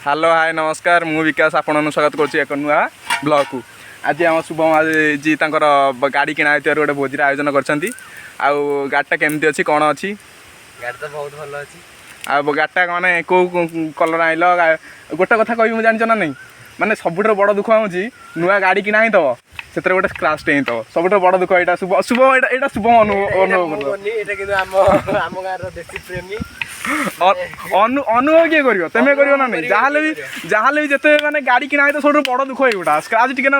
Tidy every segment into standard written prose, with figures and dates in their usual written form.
Hello hi नमस्कार मु विकास आपन स्वागत करुच्ची एक नुआ ब्लॉग को आज आम शुभम जी गाड़ी किणा गोटे भोजर आयोजन कर गाड़ीटा केमती अच्छी कौन अच्छी गाड़ी तो बहुत भल अच्छी गाड़ीटा माने कौ कलर आइल गोटे कथा कह जान ना नहीं माने सब बड़ दुख हूँ नुआ गाड़ी किणा ही दब से गोटे स्क्राच टे तो सब बड़ दुख यहाँ शुभम यहाँ शुभम अनुभव अनुभव किए कर तेमें कर ना नहीं जहाँ भी जिते माने गाड़ी किना तो सब बड़ दुख युटा स्क्राच टिके ना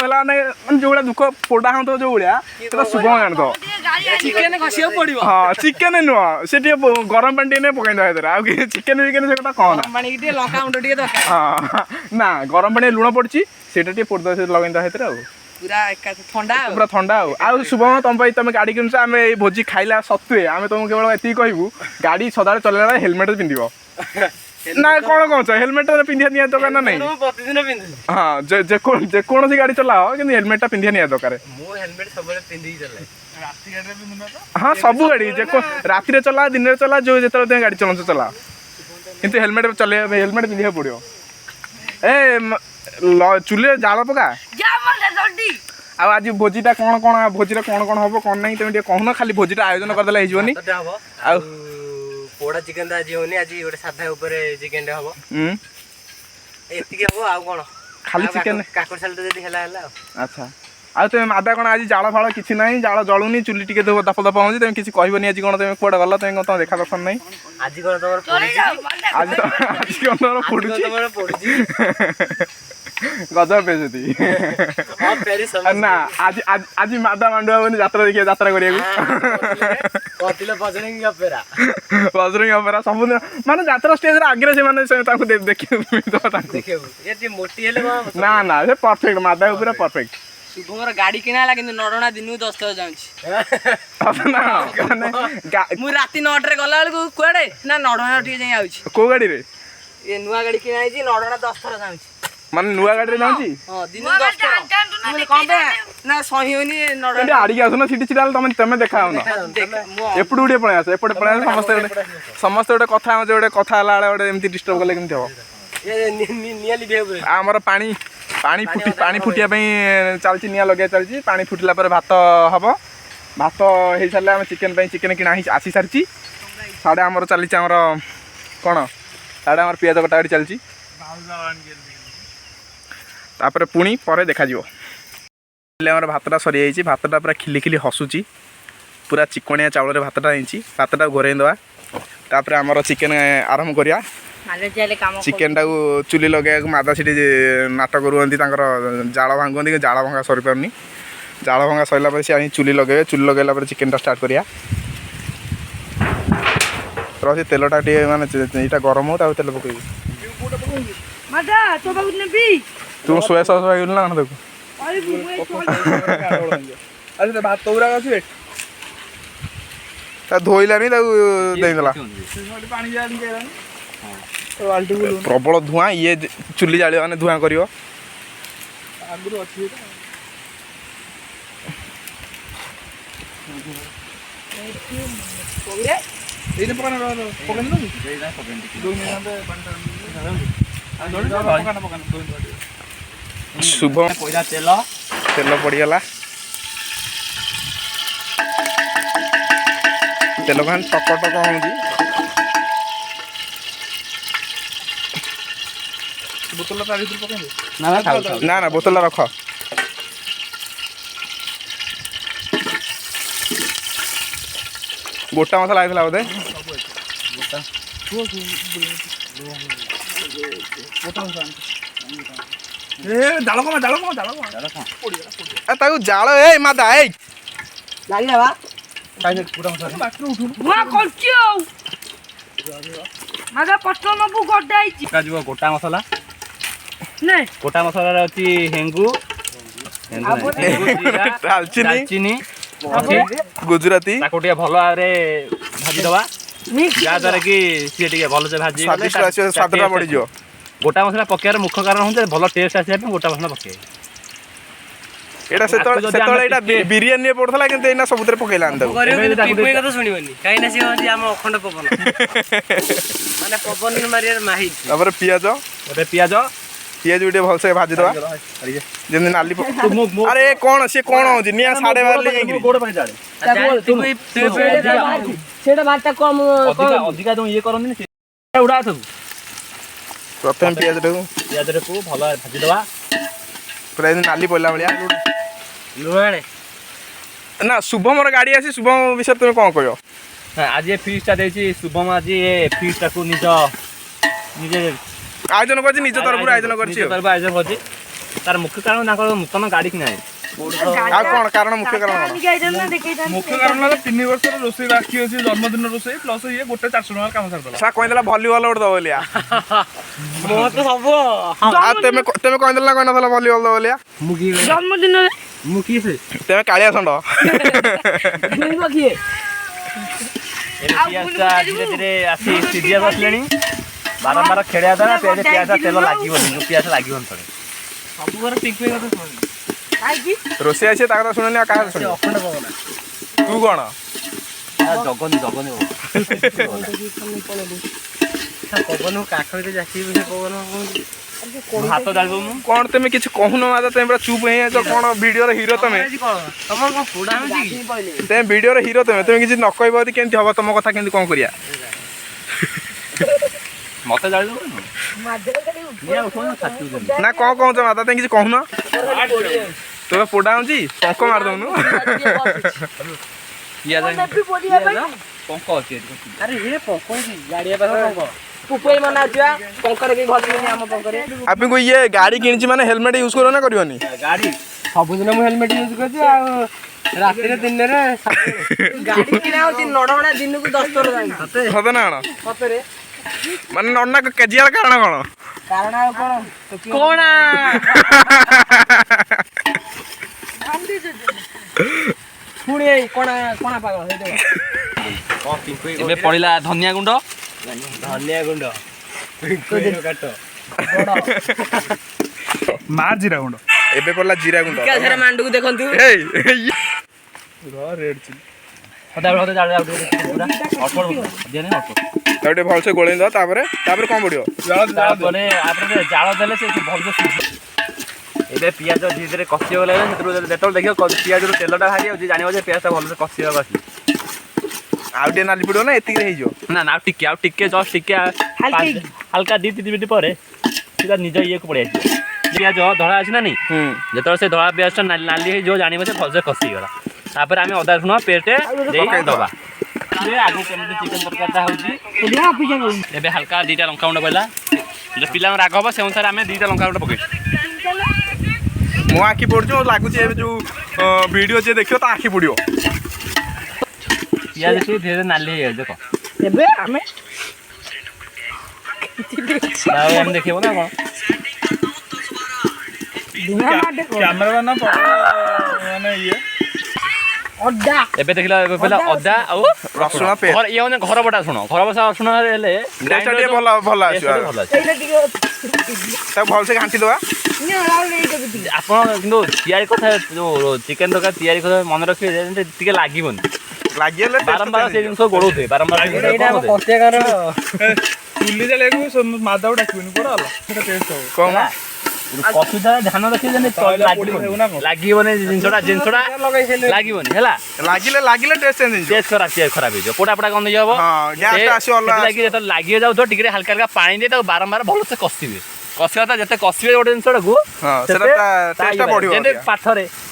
जो दुख पोड़ा हाँ जो भाया तो शुभम जान तो हाँ चिकेन नुह से गरम पानी टे पकड़ चिकेन विकेन से कौन हाँ ना गरम पानी लुण पड़ी से लगे पूरा ठंडा आउ शुभम तुम तुम गाड़ी किनुच आम भोजी खाइला सत्वे आम तुमको केवल ये कहूँ गाड़ी सदा चलना हेलमेट पिंध ना कौन कौन हेलमेट पिंधा निया दरकार ना नहीं हाँ जेकोसी गाड़ी चलाओ कि हेलमेटा पिंधा निया दरकार हाँ सब गाड़ी राति चला दिन चला जो जो गाड़ी चला चला किंतु हेलमेट चले हेलमेट पिंधा पड़ो ए चूल्हे जाल पका आज भोजीटा कौन कौन भोजीटा कौन कौन हम कौन ना तुम कहून खाली भोजीटा आयोजन करदे होनी पोड़ा चिकेन आज होनी आज गोटे साधा ऊपर चिकेन हम एतिक हम आउ कौन खाली चिकेन काकुड़ साल तो जल्दी अच्छा आ तुम मादा कौन आज जाल फाड़ किसी ना जाल जलुनी चुली टिके दप दप हो तुम किसी कहबनी आज कौन तुम कौटे गल तुम तुम देखा दर्शन नहीं आज कौन तुम आज कौन तुम पड़ू गजब बेजती ना आज आज आज मादा मांडुआ बनी यात्रा देखिए यात्रा बजरंगी अपेरा सब माने यात्रा स्टेज आगे से माने देखिए ना ना से परफेक्ट मादा पूरा परफेक्ट शुभमर गाड़ी किना कि नडना दिन 10 मु राति 9 रे गला बेलू कुआडे ना नडना टिके जाई आउची को गाड़ी रे ये नुआ गाड़ी किना आइची नडना 10 थर जाउची माने नुआ गाड़ी रे जाउची हां दिन 10 थर मुले कोन बे ना सही होनी नडना आड़ी आसो ना सिटी चिराल तमे देखा हो ना एपड़ उडे पळे आस एपड़ पळे समस्त गोटे कथा गोटे कथा हला गोटे एमती डिस्टर्ब कले केमती हो ये आमर पानी पानी फुटिया चलती निया लगे चलती पानी फुटिला पर भात हम भात हो सारे आम चिकेन किना आसी सारी साढ़े आमर चली आमर कौन साढ़े आमर पियाज कटा गाड़ी चलती तापर पुणी पर देखा आमर भातटा सरी जाइए भातटा पूरा खिली खिली हसुची पूरा चिकनिया चाउल भातटा भातटा घोरे दवा तापर आमर चिकेन आरंभ करिया चिकेन टाक चुली लगे मादा सीटी नाटक करुँच जाल भांगती कि जाल भंगा सरी पारनी जाल भंगा सरला से चुली लगे चुली लगेला चिकेन स्टार्ट करिया रही तेलटा टे माने यहाँ गरम हो तेल पकड़ तुम सोया सस पाइल ना देखो भात गुरा अच्छे धोइलानी देदेला प्रबल धुआं ये चुली जाली मैंने धुआं कर शुभ तेल पड़गला तेल खान टक टक हो बोतल ना ना बोतल रख गोटा मसला आइला बोधे जाल ए मादा ए गोटा मसला गोटा मसला अच्छी हेंगू दालचीनी गुजराती भल भाव भाजीदवा जहाँद्वारा कि सी भल से भाजी स्वादटा बढ़ी गोटा मसला पकेबार मुख्य कारण हूँ भल टेस्ट आसा गोटा मसला पके ଏଇଟା ସେତେବେଳେ ଏଇଟା ବିରିୟାନୀରେ ପଡୁଥିଲା କିନ୍ତୁ ଏଇନା ସବୁଥିରେ ପକେଇଲା ଆଣିଦେବୁ କଥା ଶୁଣିବନି କାହିଁକି ନା ସିଏ ହଉଛି ଆମ ଅଖଣ୍ଡ ପବନ ମାନେ ପବନ ମାରିବାର ମାହିର। ତାପରେ ପିଆଜ ଟିକେ ଭଲସେ ଭାଜିଦବା ଯେମିତି ନାଲି ଆରେ କଣ ସିଏ କଣ ହଉଛି ନିଆଁ ସାଢେ ବାହାରିଲେ ଯାଇକି ପ୍ରଥମେ ପିଆଜଟାକୁ ଭଲ ଭାଜିଦବା ପୁରା ଯେମିତି ନାଲି ପଡିଲା ଭଳିଆ। ଲୁଣେ ନା ଶୁଭମର ଗାଡି ଆସି ଶୁଭମ ବିଷୟରେ ତମେ କଣ କହିବ? ଆଜି ଏ ଫିସ୍ଟା ଦେଇଛି ଶୁଭମ ଆଜି ଏ ଫିସ୍ଟାକୁ ନିଜେ ଆୟୋଜନ କରିଛି ନିଜ ତରଫରୁ ଆୟୋଜନ କରିଛି ତାର ମୁଖ୍ୟ କାରଣ ତାଙ୍କର ନୂତନ ଗାଡି କିଣା ହେଇଛି। ଆଉ କଣ କାରଣ ମୁଖ୍ୟ କାରଣ କଣ? ମୁଖ୍ୟ କାରଣ ହେଲା 3 ବର୍ଷର ରୋଷେଇ ବାକି ଅଛି ଜନ୍ମଦିନ ରୋଷେଇ ପ୍ଲସ ଇଏ ଗୋଟେ 400 ଟଙ୍କା କାମ ସାରିଦେଲା। ସା କହିଦେଲା ଭଲିବଲ ଗୋଟେ ଦବ ବୋଲିଆ ମୋ ତ ସବୁ ଆଉ ତମେ କହିଦେଲ ନା କହିନଥିଲା ଭଲିବଲ ଦବ ବୋଲିଆ ଜନ୍ମଦିନରେ ମୁଁ କି ସେ ତମେ କାଳିଆ ଷଣ୍ଢ କିଏ ଧୀରେ ଧୀରେ ଆସି ସିଝିବାକୁ ଆସିଲେଣି ବାରମ୍ବାର ଖେଳିବା ଦ୍ୱାରା ପିଆଜ ତେଲ ଲାଗିବନି ପିଆଜ ଲାଗିବନି ତଳେ ସବୁ ଘର ପିଙ୍କ କଥା ଶୁଣନି ରୋଷେଇ ଆସି ତାଙ୍କର ଶୁଣନି ଆଉ କାହାର ଶୁଣିବ ଅଖଣ୍ଡ ପବନ ତୁ କଣ ଜଗନି ପବନ କାଠ ଭିତରେ ଯାଚିବି ସେ ପବନ ହାତ ଜାଳିଦଉନୁ କଣ ତମେ କିଛି କହୁନ ମାଦା ତମେ ପୁରା ଚୁପ୍ ହେଇ ଯାଇଛ କଣ ଭିଡିଓର ହିରୋ ତମେ ତମର କଣ ପୋଡା ହଉଛି କି ତମେ ଭିଡିଓର ହିରୋ ତମେ କିଛି ନ କହିବ ଯଦି କେମିତି ହବ ତମ କଥା କେମିତି କଣ କରିବା ମତେ ଜାଳିଦଉନୁ ନା କଣ କହୁଛ ମାଦା ତମେ କିଛି କହୁନ ତମେ ପୋଡା ହଉଛି ପଙ୍କ ମାରିଦଉନୁ ପଙ୍କ ଅଛି ଆରେ ହେ ପଙ୍କ ଗାଡିଆ ପାଖରେ ପଙ୍କ ପୁପେଇ ମନା ଯିବା ପଙ୍କରେ ବି ଭଲନି ଆମ ପଙ୍କରେ ଆପଣଙ୍କୁ ଇଏ ଗାଡି କିଣିଛି ମାନେ ହେଲମେଟ ୟୁଜ କରିବ ନା କରିବନି ଗାଡି ସବୁଦିନ ମୁଁ ହେଲମେଟ ୟୁଜ କରୁଛି ଆଉ ରାତିରେ ଦିନରେ ଗାଡି କିଣା ହଉଛି ନଡଭଣା ଦିନକୁ 10 ଥର ଯାଇ ସତ ନା କଣ ସତରେ ମାନେ ନନା କେଜିଆର କାରଣ କଣ କାରଣ ଆଉ କଣ କଣ ପୁଣି ଏଇ କଣା ପାଗଳ ହେଇଯିବ ଏବେ ପଡିଲା ଧନିଆ ଗୁଣ୍ଡ ଧନିଆ ଗୁଣ୍ଡ କାଟ ମାର ଜିରା ଗୁଣ୍ଡ ଏବେ ପଡିଲା ଜିରା ଗୁଣ୍ଡ ବିକାଶରେ ମାଣ୍ଡୁକୁ ଦେଖନ୍ତୁ ରେଡ୍ ଚିଲି ସଦାବେଳେ ତାକୁ ଟିକେ ଭଲସେ ଗୋଳେଇ ଦବା ତାପରେ କଣ ପଡିବ ତାପରେ ଜାଳ ଦେଲେ ସେ ଭଲସେ ସିଝି ଏବେ ପିଆଜ ଧୀରେ ଧୀରେ କଷିବାକୁ ଲାଗିବ ସେଥିରୁ ଯେତେବେଳେ ଦେଖିବ ପିଆଜରୁ ତେଲଟା ବାହାରି ଯାଉଛି ଜାଣିବ ଯେ ପିଆଜଟା ଭଲସେ କଷିବାକୁ ଆସିବ ଆଉ ଟିକେ ନାଲି ପଡିବ ନା ଏତିକିରେ ହେଇଯିବ ନା ଆଉ ଟିକେ ଜଷ୍ଟ ଟିକେ ହାଲକା 2-3 ମିନିଟ୍ ପରେ ସେଟା ନିଜ ଇଏକୁ ପଳେଇ ଆସିବ ପିଆଜ ଧଳା ଅଛି ନା ନାଇଁ ଯେତେବେଳେ ସେ ଧଳା ପିଆଜଟା ନାଲି ହେଇଯିବ ଜାଣିବ ଯେ ଭଲସେ କଷିଗଲା ତାପରେ ଆମେ ଅଦା ରସୁଣ ପେଷ୍ଟ ଦେଇଦବା ଆଗକୁ କେମିତି ଚିକେନ ତରକାରୀଟା ହେଉଛି ଏବେ ହାଲକା 2ଟା ଲଙ୍କାଗୁଣ୍ଡ ପଡ଼ିଲା ପିଲାଙ୍କ ରାଗ ହବ ସେ ଅନୁସାରେ ଆମେ 2ଟା ଲଙ୍କାଗୁଣ୍ଡ ପକେଇଛୁ ମୋ ଆଖି ପଡୁଛି ମୋତେ ଲାଗୁଛି ଏବେ ଯୋଉ ଭିଡିଓ ଯିଏ ଦେଖିବ ତା ଆଖି ପଡିବ ପିଆଜ ଟିକେ ଧୀରେ ଧୀରେ ନାଲି ହେଇଯାଉଛି ଦେଖ ଏବେ ଆମେ ଆଉ ଆମେ ଦେଖିବ ନା କଣ କ୍ୟାମେରାମ୍ୟାନ ମାନେ ଇଏ ଏବେ ଦେଖିଲା ଅଦା ଆଉ ରସୁଣ ପେଷ୍ଟ ଇଏ ମାନେ ଘର ବଟା ଶୁଣ ଘର ବଟା ରସୁଣ ହେଲେ ଟେଷ୍ଟଟା ଟିକେ ଭଲ ଆସିବ ତାକୁ ଭଲସେ ଘାଣ୍ଟି ଦେବା ଆପଣ କିନ୍ତୁ ତିଆରି କଥା ଯୋଉ ଚିକେନ ତରକାରୀ ତିଆରି କଥା ମନେ ରଖିବେ ଯେମିତି ଟିକେ ଲାଗିବନି ଲାଗିଗଲେ ବାରମ୍ବାର ସେ ଜିନିଷ ଗୋଳଉଥିବେ ବାରମ୍ବାର ଚୁଲି ଜାଳିବାକୁ ମାଦାକୁ ଡାକିବନି କୁଆଡେ ହେଲା ସେଟା ଟେଷ୍ଟ ହବ କଣ କଷୁଟା ଧ୍ୟାନ ରଖିବେ ଲାଗିବନି ଜିନିଷଟା ଲାଗିବନି ହେଲା ଲାଗିଲେ ଟେଷ୍ଟ ଖରାପ ହେଇଯିବ ପୋଡା ଗନ୍ଧ ହବ ଯେତେବେଳେ ଲାଗି ଯାଉଥିବ ଟିକେ ହାଲକା ହାଲକା ପାଣି ଦେଇ ତାକୁ ବାରମ୍ବାର ଭଲସେ କଷିବେ କଷିବା ଯେତେ କଷିବେ ଗୋଟେ ଜିନିଷଟାକୁ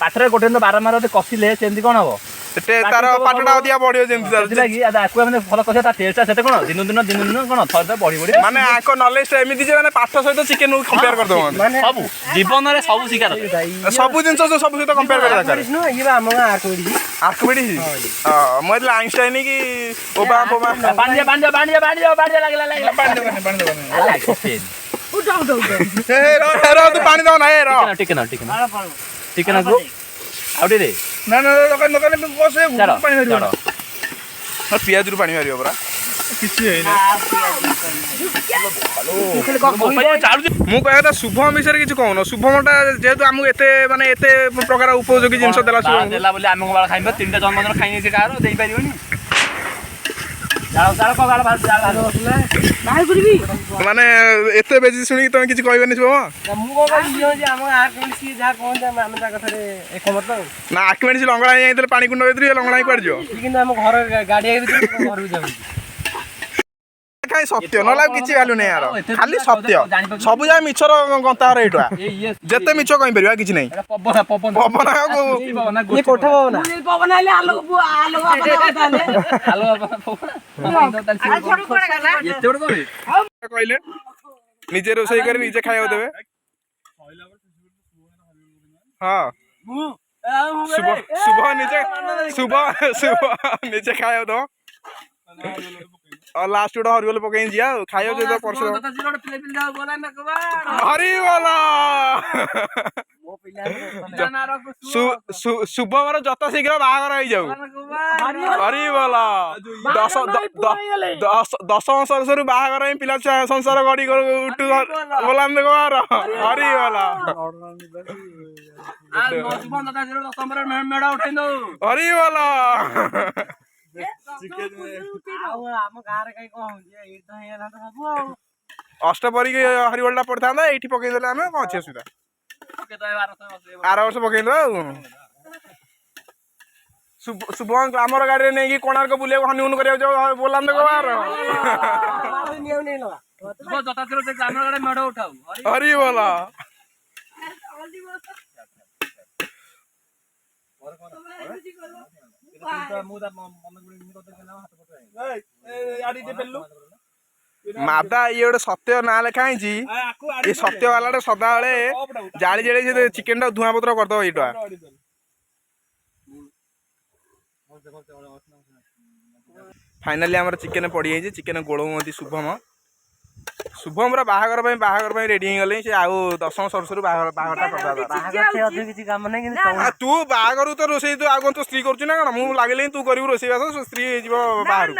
ପାଠରେ ଗୋଟେ ଜିନିଷ ବାରମ୍ବାର କଷିଲେ ସେମିତି କଣ ହବ ତାର ପାଟଟା ଅଧିକା ବଢିବ ଯେମିତି ଆକୁ ଆମେ ଭଲ କଷିବା ତା ଟେଷ୍ଟଟା ସେତେ କଣ ଦିନ ଦିନ କଣ ଥରେ ବଢି ମାନେ ଆଙ୍କ ନଲେଜ ଏମିତି ଯେ ମାନେ ପାଠ ସହିତ ଚିକେନ କମ୍ପେୟାର କରିଦେବ ସବୁ ଜୀବନରେ ସବୁ ଶିକାର ସବୁ ଜିନିଷ ସବୁ ସହିତ କମ୍ପେୟାର କରିବା ଦରକାର ଆର୍କବିଡି ମୁଁ ଏଠି ଆଇନଷ୍ଟାଇନ କି ଓବାମା ତୁ ପାଣି ଦବ ନା ଟିକେ ଆଉ ଟିକେ ନା ଦୋକାନ ପିଆଜରୁ ପାଣି ବାହାରିବ ପରା କିଛି ହେଇନି। ମୁଁ କହିବା କଥା ଶୁଭମ ବିଷୟରେ କିଛି କହୁନ। ଶୁଭମଟା ଯେହେତୁ ଆମକୁ ଏତେ ମାନେ ଏତେ ପ୍ରକାର ଉପଯୋଗୀ ଜିନିଷ ଦେଲା ଶୁଭମ ଦେଲା ବୋଲି ଆମେ କଣ ଖାଇବ 3ଟା ଜନ୍ମଦିନ ଖାଇନି ସେ କାହାର ଦେଇପାରିବନି। ମାନେ ଏତେ ବେଶୀ ଶୁଣିକି ତମେ କିଛି କହିବନି ଶୁଭମ? ମୁଁ କଣ କହିବି ଆମ ଗାଁ କେମିତି ସିଏ ଯାହା କହନ୍ତି ଆମେ ତା କଥାରେ ଏକମତ ଆଉ। ନା ଆକ୍ୟୁମେଣ୍ଟ ସେ ଲଙ୍ଗଳା ଯାଇଥିଲେ ପାଣି କୁଣ୍ଡ ଭିତରେ ଲଙ୍ଗଳା କୁଆଡେ ଯିବ? କିନ୍ତୁ ଆମ ଘର ଗାଡିଆ ଭିତରେ ଘରକୁ ଯାଉଛି। କାଇଁ ସତ୍ୟ ନହେଲେ ଆଉ କିଛି ଭ୍ୟାଲୁ ନାହିଁ ୟାର। ଖାଲି ସତ୍ୟ ସବୁ ଯାକ ମିଛର ଗନ୍ତାଘର ଏଇଟା। ଯେତେ ମିଛ କହିପାରିବା କିଛି ନାହିଁ। ପବନ କୋଠ ପବନ ପବନ ହେଲେ ଆଲୋକ କହିଲେ ନିଜେ ରୋଷେଇ କରି ନିଜେ ଖାଇବାକୁ ଦେବେ। ହଁ ଶୁଭ ନିଜେ ଖାଇବାକୁ ଦବ। ଲାଷ୍ଟ ଗୋଟେ ହରିବୋଲ ପକେଇ ଯିବା ଆଉ ଖାଇବାକୁ ଯଦି ହରିବୋଲ ଶୁଭମର ଯତ ଶୀଘ୍ର ବାହାଘର ହେଇଯାଉ। ହରିବୋଲ 10 ବର୍ଷରୁ ବାହାଘର ହିଁ ପିଲା ସଂସାର ଗଢି ଉଠୁ ବୋଲାନ୍ତି କୁମାର। ହରିବୋଲ ହରିବୋଲ ଆମ ଗାଁରେ କାଇଁ କଣ ହଉଛି ଏଇଠି ତ ହେଇଥାନ୍ତା ସବୁ ଆଉ। ଅଷ୍ଟପରି ହରିବୋଲଟା ପଡିଥାନ୍ତା ଏଇଠି ପକେଇଦେଲେ ଆମେ କଣ ଅଛି ଅସୁବିଧା। ଆର ବର୍ଷ ପକେଇଦବା ଆଉ ଶୁଭମ ଆମର ଗାଡିରେ ନେଇକି କୋଣାର୍କ ବୁଲିବାକୁ ହନିମୁନ କରିବାକୁ ଯାଉ ବୋଲାନ୍ତି କୁମାର। ହରିବୋଲ ମାଦା ଇଏ ଗୋଟେ ସତ୍ୟ ନାଁ ଲେଖା ହେଇଛି। ଏ ସତ୍ୟ ବାଲାଟା ସଦାବେଳେ ଜାଳି ଜାଳି ସେ ଚିକେନ ଟା ଧୂଆଁ ପତ୍ର କରିଦବ ଏଇଟା। ଫାଇନାଲି ଆମର ଚିକେନ ପଡିଯାଇଛି। ଚିକେନ ଗୋଳଉଛନ୍ତି ଶୁଭମର ବାହାଘର ପାଇଁ ରେଡି ହେଇଗଲେ। ସେ ଆଉ 10 ବର୍ଷରୁ ବାହାଘରଟା କରିଦେବା। କିଛି କାମ ନାହିଁ ତୁ ବାହାଘର ତ ରୋଷେଇ ତୁ ଆଉ କଣ ତୁ ସ୍ତ୍ରୀ କରୁଛୁ ନା କଣ? ମୁଁ ଲାଗିଲେ ତୁ କରିବୁ ରୋଷେଇ ବାସ ସ୍ତ୍ରୀ ହେଇଯିବ ବାହାରକୁ।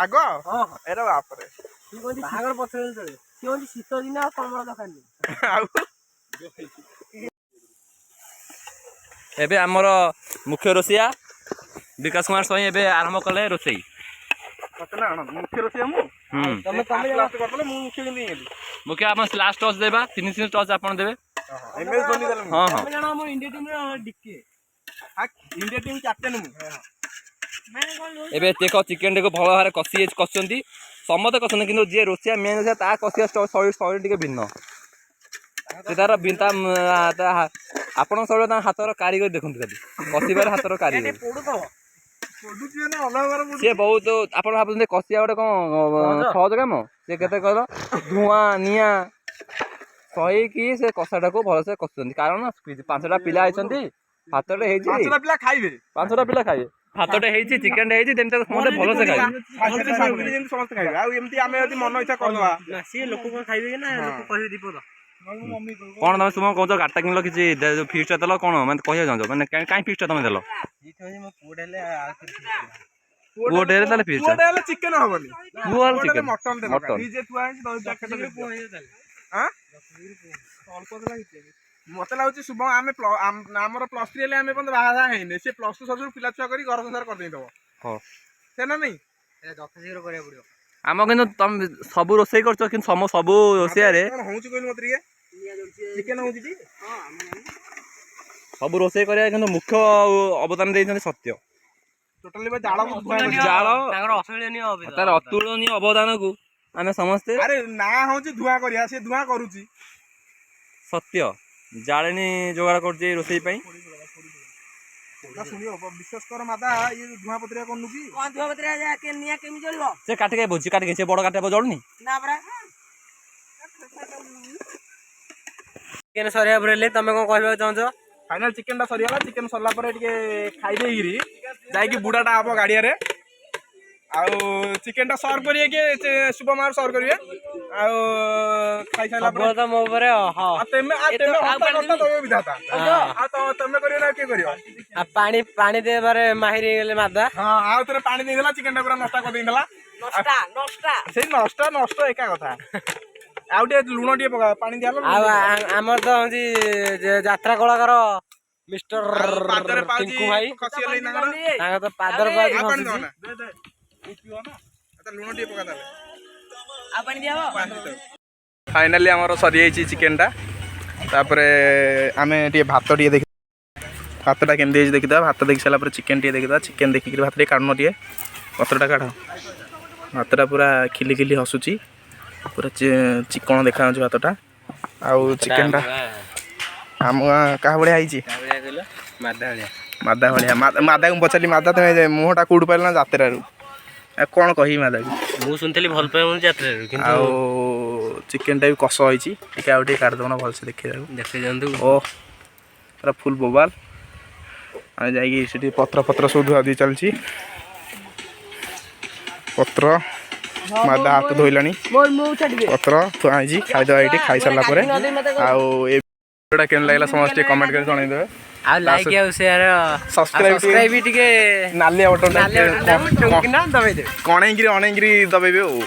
ଆଗ ଏରା ବାପରେ ବାହାଘର ପଛରେ ସିଏ ହଉଛି ଶୀତ ଦିନ ଆଉ କମଳ ଦରକାର ନାହିଁ। ଆଉ ଏବେ ଆମର ମୁଖ୍ୟ ରୋଷେଇଆ ବିକାଶ କୁମାର ସ୍ୱାଇଁ ଏବେ ଆରମ୍ଭ କଲେ ରୋଷେଇ। ମୁଖ୍ୟ ରୋଷେଇଆ ମୁଁ ମୁଖ୍ୟ ଆପଣ ଲାଷ୍ଟ ଟଚ୍ ଦେବା ଫିନିସିଂ ଟଚ୍ ଆପଣ ଦେବେ। ହଁ ହଁ ଇଣ୍ଡିଆ ଟିମ୍ କ୍ୟାପ୍ଟେନ ମୁଁ। ଏବେ ଦେଖ ଚିକେନ ଟିକୁ ଭଲ ଭାବରେ କଷୁଛନ୍ତି ସମସ୍ତେ କଷୁଛନ୍ତି କିନ୍ତୁ ଯିଏ ରୋଷେଇଆ ମେନ୍ ରୋଷେଇଆ ତା କଷିବା ଶୈଳୀ ଟିକେ ଭିନ୍ନ। ସେ ତାର ଆପଣଙ୍କ ଶୈଳୀ ତାଙ୍କ ହାତର କାରିଗରୀ ଦେଖନ୍ତୁ ଖାଲି କଷିବାର ହାତର କାରିଗରୀ। ସିଏ ବହୁତ ଆପଣ ଭାବୁଛନ୍ତି କଷିବା ଗୋଟେ କଣ ସହଜ କାମ? ସେ କେତେ କହିଲ ଧୂଆଁ ନିଆଁ ସହିକି ସେ କଷାଟାକୁ ଭଲସେ କଷୁଛନ୍ତି। କାରଣ 5ଟା ପିଲା ହେଇଛନ୍ତି ଭାତଟେ ହେଇଛି 5ଟା ପିଲା ଖାଇବେ ଭାତଟେ ହେଇଛି ଚିକେନ ହେଇଛି ଯେମିତି ସମସ୍ତେ ଭଲସେ ଖାଇବେ। ସମସ୍ତେ ଖାଇବେ ଆଉ ଏମିତି ଆମେ ଯଦି ମନ ଇଚ୍ଛା କରିଦବା ସିଏ ଲୋକ କଣ ଖାଇବେ କି ନା ଲୋକ କହିବେ ଦୀପଦ କଣ ତମେ ତୁମ କହୁଛ ଗାଡିଟା କିଣିଲ କିଛି ଫିକ୍ସଟା ଦେଲ କଣ ମାନେ କହିବାକୁ ଚାହୁଁଛ ମାନେ କାଇଁ ଫିକ୍ସଟା ତମେ ଦେଲ? ପୁଅଟେ ହେଲେ ତାହେଲେ ଫିକ୍ସ ହେଲେ ଚିକେନ ହବନି ମଟନ ମତେ ଲାଗୁଛି ଶୁଭମ ଆମେ ଆମର +3 ହେଲେ ଆମେ ବାହା ହେଇନି। ସେ +2 ସବୁ ପିଲା ଛୁଆ କରି ଘର ସଂସାର କରିଦେଇଦବ। ସେ ନା ନାଇଁ ଯଥାଶୀଘ୍ର କରିବାକୁ ପଡିବ। ଆମ କିନ୍ତୁ ତମେ ସବୁ ରୋଷେଇ କରୁଛ କିନ୍ତୁ ସବୁ ରୋଷେଇଆରେ କଣ ହଉଛି କହିଲୁ ମତେ ଟିକେ ଚିକେନ ହଉଛି ଟି ସବୁ ରୋଷେଇ କରିବା କିନ୍ତୁ ମୁଖ୍ୟ ଅବଦାନ ଦେଇଛନ୍ତି ସତ୍ୟ। ଟୋଟାଲି ଜାଳ ତାର ଅତୁଳନୀୟ ଅବଦାନକୁ ଆମେ ସମସ୍ତେ ଆରେ ନା ହଉଛି ଧୂଆଁ କରିବା ସେ ଧୂଆଁ କରୁଛି। ସତ୍ୟ ଜାଳେଣୀ ଯୋଗାଡ଼ କରୁଛି ରୋଷେଇ ପାଇଁ। ବିଶ୍ୱାସ କର ମାଦା ଇଏ ଧୂଆଁ ପତ୍ରିଆ କରୁନୁ କି ନିଆଁ କେମିତି ଜଳିବ? ସେ କାଟିକେ ବୁଝି କାଟିକେ ସେ ବଡ କାଟିବ ଜଳୁନି ନା ପରା ଚିକେନ ସରିବା ପରେ ହେଲେ ତମେ କଣ କହିବାକୁ ଚାହୁଁଛ? ଫାଇନାଲ ଚିକେନ ଟା ସରିଗଲା। ଚିକେନ ସରିଲା ପରେ ଟିକେ ଖାଇ ଦେଇକିରି ଯାଇକି ବୁଢାଟା ହବ ଗାଡିଆରେ ଆଉ ଚିକେନ ଟା ସର୍ଭ କରିବେ କିଏ? ଶୁଭମ ସର୍ଭ କରିବେ ଆଉ ଖାଇସାରିଲା ପରେ ତ ମୋ ଉପରେ ତମେ କରିବ ନା କିଏ କରିବ? ପାଣି ପାଣି ଦେବାରେ ମାହିର ହେଇଗଲେ ମାଦା। ହଁ ଆଉ ଥରେ ପାଣି ଦେଇଦେଲା ଚିକେନ ଟା ପୁରା ନଷ୍ଟ କରିଦେଇଥିଲା। ସେଇ ନଷ୍ଟ ଏକା କଥା। ଆଉ ଟିକେ ଲୁଣ ଟିକେ ପକା ପାଣି ଦିଆଲ। ଆଉ ଆମର ତ ହଉଛି ଯାତ୍ରା କଳାକାର ମିଷ୍ଟର ଟିଙ୍କୁ ଭାଇ ତାଙ୍କ ତ ପାଦର ପାଉଚି ଲୁଣ ଟିକେ ପକା ତାହେଲେ। ଆଉ ପାଣି ଦିଆ ହବ। ଫାଇନାଲି ଆମର ସରିଯାଇଛି ଚିକେନଟା। ତାପରେ ଆମେ ଟିକେ ଭାତ ଟିକେ ଦେଖି ଭାତଟା କେମିତି ହେଇଛି ଦେଖିଦେବା। ଭାତ ଦେଖି ସାରିଲା ପରେ ଚିକେନ ଟିକେ ଦେଖିଦେବା। ଚିକେନ ଦେଖିକି ଭାତ ଟିକେ କାଢୁନ ଟିକେ ପତ୍ରଟା କାଢ। ଭାତଟା ପୁରା ଖିଲି ଖିଲି ହସୁଛି ପୁରା ଚିକଣ ଦେଖାଯାଉଛି ଭାତଟା। ଆଉ ଚିକେନଟା ଆମ କାହା ଭଳିଆ ହେଇଛି ମାଦା ଭଳିଆ। ମାଦାକୁ ପଚାରିଲି ମାଦା ତମେ ମୁହଁଟା କୋଉଠୁ ପାଇଲ ନା ଯାତ୍ରାରୁ। ଆଉ କ'ଣ କହିବି ମାଦାକୁ। ମୁଁ ଶୁଣିଥିଲି ଭଲ ପାଏ ଯାତ୍ରାରୁ କିନ୍ତୁ ଆଉ ଚିକେନଟା ବି କଷ ହେଇଛି। ଟିକେ ଆଉ ଟିକେ କାଟିଦେବ ନା ଭଲସେ ଦେଖେଇବାକୁ। ଦେଖେଇ ଦିଅନ୍ତୁ। ଓ ପୁରା ଫୁଲ୍ ବୋବାଲ। ଆମେ ଯାଇକି ସେଠି ପତ୍ର ସବୁ ଧୁଆ ଧୁଇ ଚାଲିଛି। ପତ୍ର ମାଦା ହାତ ଧୋଇଲାଣି। ପତ୍ର ଥୁଆ ହେଇଛି ଖାଇଦେବା ଏଇଠି। ଖାଇସାରିଲା ପରେ ଆଉ ଏ ଭିଡ଼ିଓଟା କେମିତି ଲାଗିଲା ସମସ୍ତେ ଟିକେ କମେଣ୍ଟ କରି ଜଣେଇଦେବେ। ଆଉ ଲାଇକ୍ ଆଉ ସେୟାର ସବସ୍କ୍ରାଇବ ବି ଟିକେ ନାଲିଆ ବଟନ୍ ଦବେଇଦେବେ। କଣେଇକିରି ଅଣେଇକିରି ଦବେଇବେ ଆଉ।